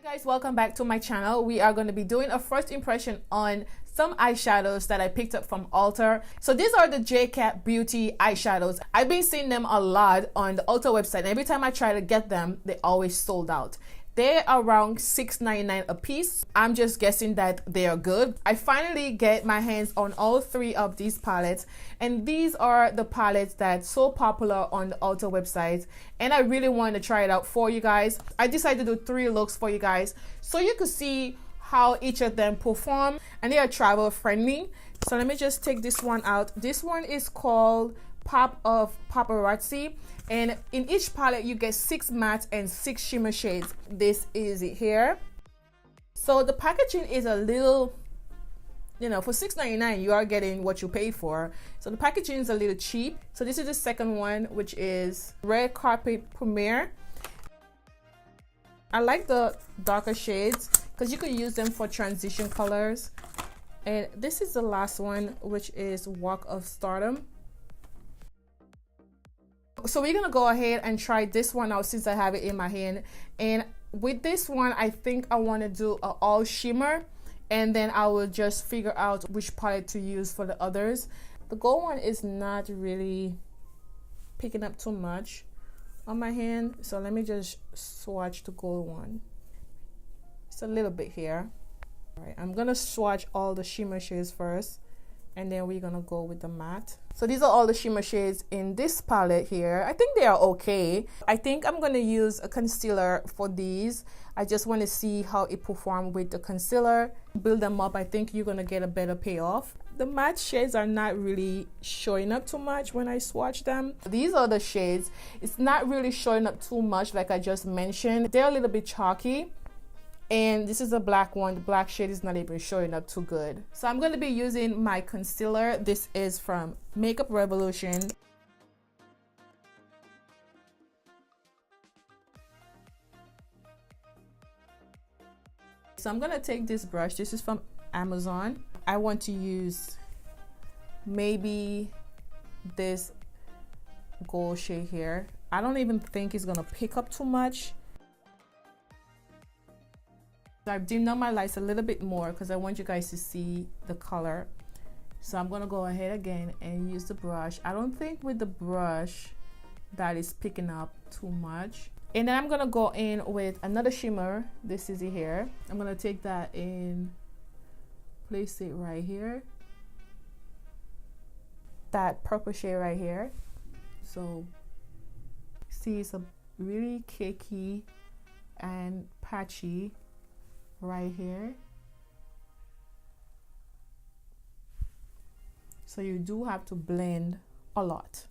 Guys, welcome back to my channel. We are going to be doing a first impression on some eyeshadows that I picked up from Ulta. So these are the J.Cat beauty eyeshadows. I've been seeing them a lot on the Ulta website, and every time I try to get them, they always sold out. They're around $6.99 a piece. I'm just guessing that they are good. I finally get my hands on all three of these palettes, and these are the palettes that's so popular on the Ulta website, and I really wanted to try it out for you guys. I decided to do 3 looks for you guys so you could see how each of them perform, and they are travel friendly. So let me just take this one out. This one is called Paparazzi, and in each palette you get 6 matte and 6 shimmer shades. This is it here. So the packaging is a little, you know, for $6.99 you are getting what you pay for, so the packaging is a little cheap. So this is the second one, which is Red Carpet Premiere. I like the darker shades because you could use them for transition colors. And this is the last one, which is Walk of Stardom. So we're gonna go ahead and try this one out since I have it in my hand. And with this one, I think I want to do an all shimmer, and then I will just figure out which palette to use for the others. The gold one is not really picking up too much on my hand, so let me just swatch the gold one. It's a little bit here. All right, I'm gonna swatch all the shimmer shades first, and then we're gonna go with the matte. So these are all the shimmer shades in this palette here. I think they are okay. I think I'm gonna use a concealer for these. I just want to see how it performs with the concealer. Build them up. I think you're gonna get a better payoff. The matte shades are not really showing up too much when I swatch them. These are the shades. It's not really showing up too much like I just mentioned. They're a little bit chalky. And this is the black one. The black shade is not even showing up too good. So I'm going to be using my concealer. This is from Makeup Revolution. So I'm going to take this brush. This is from Amazon. I want to use maybe this gold shade here. I don't even think it's going to pick up too much. I've dimmed down my lights a little bit more because I want you guys to see the color. So I'm going to go ahead again and use the brush. I don't think with the brush that is picking up too much. And then I'm going to go in with another shimmer. This is it here. I'm going to take that and place it right here. That purple shade right here. So see, it's a really cakey and patchy right here. So you do have to blend a lot.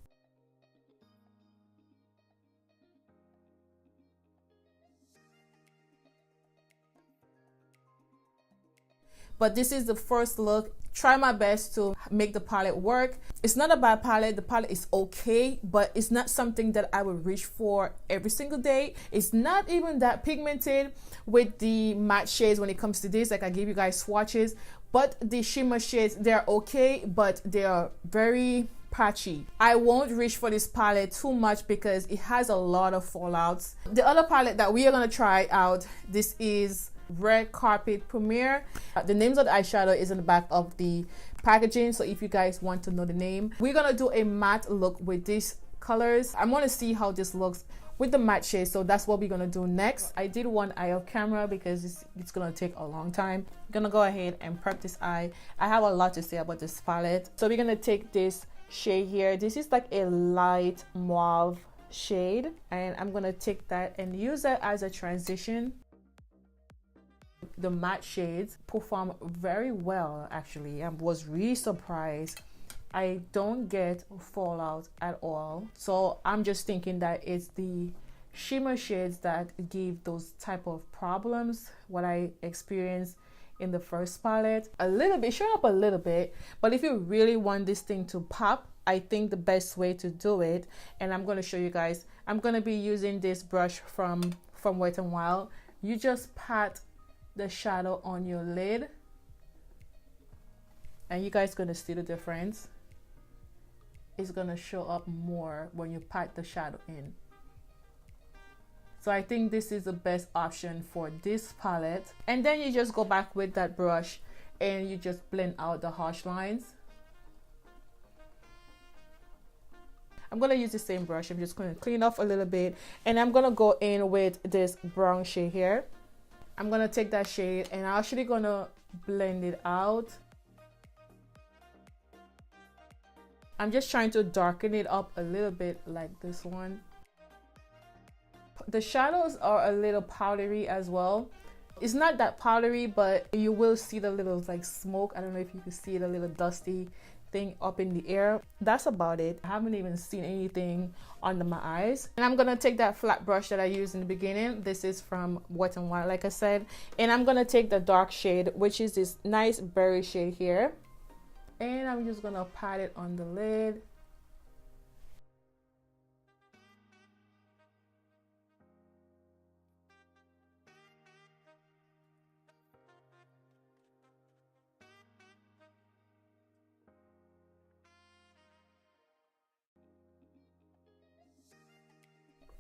But this is the first look. Try my best to make the palette work. It's not a bad palette. The palette is okay, but it's not something that I would reach for every single day. It's not even that pigmented with the matte shades when it comes to this. Like I gave you guys swatches, but the shimmer shades, they're okay, but they are very patchy. I won't reach for this palette too much because it has a lot of fallouts. The other palette that we are gonna try out, this is Red Carpet Premiere. The names of the eyeshadow is in the back of the packaging, so if you guys want to know the name. We're gonna do a matte look with these colors. I want to see how this looks with the matte shade, so that's what we're gonna do next. I did one eye off camera because it's gonna take a long time. I'm gonna go ahead and prep this eye. I have a lot to say about this palette. So we're gonna take this shade here. This is like a light mauve shade, and I'm gonna take that and use that as a transition. The matte shades perform very well, actually. I was really surprised. I don't get fallout at all, so I'm just thinking that it's the shimmer shades that give those type of problems, what I experienced in the first palette. A little bit, show up a little bit, but if you really want this thing to pop, I think the best way to do it, and I'm going to show you guys, I'm going to be using this brush from Wet n Wild. You just pat the shadow on your lid, and you guys gonna see the difference. It's gonna show up more when you pat the shadow in. So I think this is the best option for this palette. And then you just go back with that brush and you just blend out the harsh lines. I'm gonna use the same brush. I'm just gonna clean off a little bit, and I'm gonna go in with this brown shade here. I'm gonna take that shade and I'm actually gonna blend it out. I'm just trying to darken it up a little bit like this one. The shadows are a little powdery as well. It's not that powdery, but you will see the little like smoke. I don't know if you can see it, a little dusty thing up in the air. That's about it. I haven't even seen anything under my eyes. And I'm gonna take that flat brush that I used in the beginning. This is from Wet n Wild, like I said, and I'm gonna take the dark shade, which is this nice berry shade here, and I'm just gonna pat it on the lid.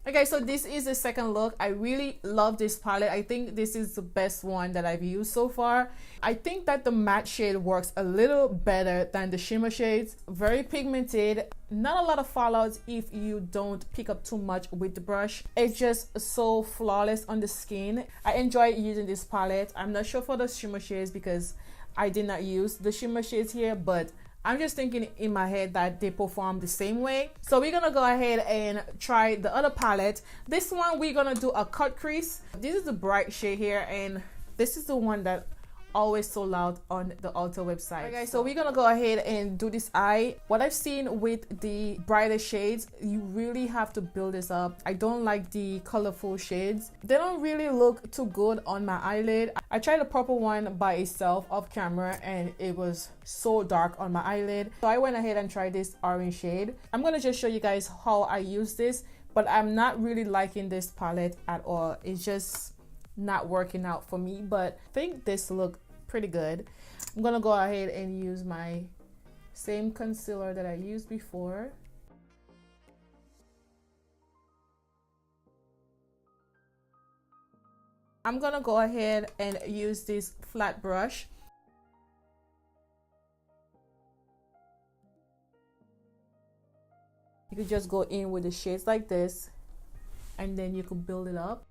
Okay, so this is the second look. I really love this palette. I think this is the best one that I've used so far. I think that the matte shade works a little better than the shimmer shades. Very pigmented, not a lot of fallouts if you don't pick up too much with the brush. It's just so flawless on the skin. I enjoy using this palette. I'm not sure for the shimmer shades because I did not use the shimmer shades here, but I'm just thinking in my head that they perform the same way. So we're gonna go ahead and try the other palette. This one we're gonna do a cut crease. This is the bright shade here, and this is the one that always sold out on the Ulta website. Okay, so we're gonna go ahead and do this eye. What I've seen with the brighter shades, you really have to build this up. I don't like the colorful shades. They don't really look too good on my eyelid. I tried the purple one by itself off camera and it was so dark on my eyelid. So I went ahead and tried this orange shade. I'm gonna just show you guys how I use this, but I'm not really liking this palette at all. It's just not working out for me, but I think this look pretty good. I'm gonna go ahead and use my same concealer that I used before. I'm gonna go ahead and use this flat brush. You could just go in with the shades like this, and then you could build it up.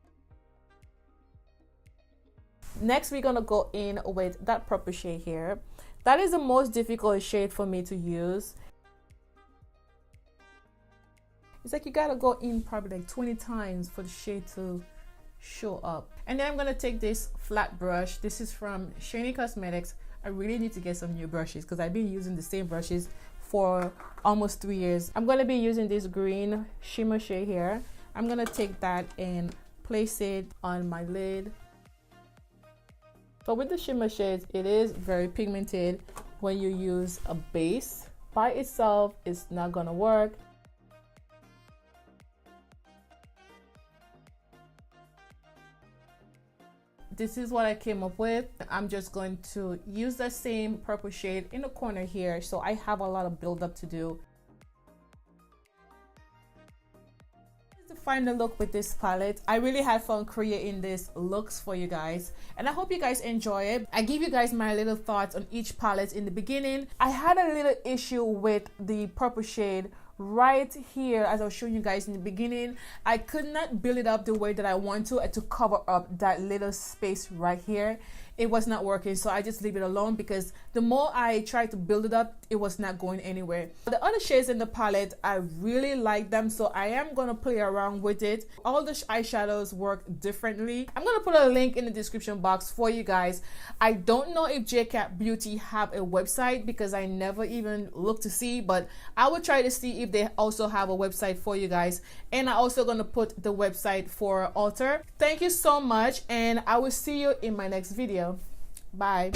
Next, we're gonna go in with that purple shade here. That is the most difficult shade for me to use. It's like you gotta go in probably like 20 times for the shade to show up. And then I'm gonna take this flat brush. This is from Shiny Cosmetics. I really need to get some new brushes because I've been using the same brushes for almost 3 years. I'm gonna be using this green shimmer shade here. I'm gonna take that and place it on my lid. So with the shimmer shades, it is very pigmented. When you use a base by itself, it's not gonna work. This is what I came up with. I'm just going to use the same purple shade in the corner here, so I have a lot of buildup to do. Final look with this palette. I really had fun creating these looks for you guys, and I hope you guys enjoy it. I give you guys my little thoughts on each palette in the beginning. I had a little issue with the purple shade right here, as I was showing you guys in the beginning. I could not build it up the way that I want to cover up that little space right here. It was not working, so I just leave it alone because the more I tried to build it up, it was not going anywhere. The other shades in the palette, I really like them, so I am gonna play around with it. All the eyeshadows work differently. I'm gonna put a link in the description box for you guys. I don't know if J.Cat Beauty have a website because I never even looked to see, but I will try to see if they also have a website for you guys. And I'm also gonna put the website for Ulta. Thank you so much, and I will see you in my next video. Bye.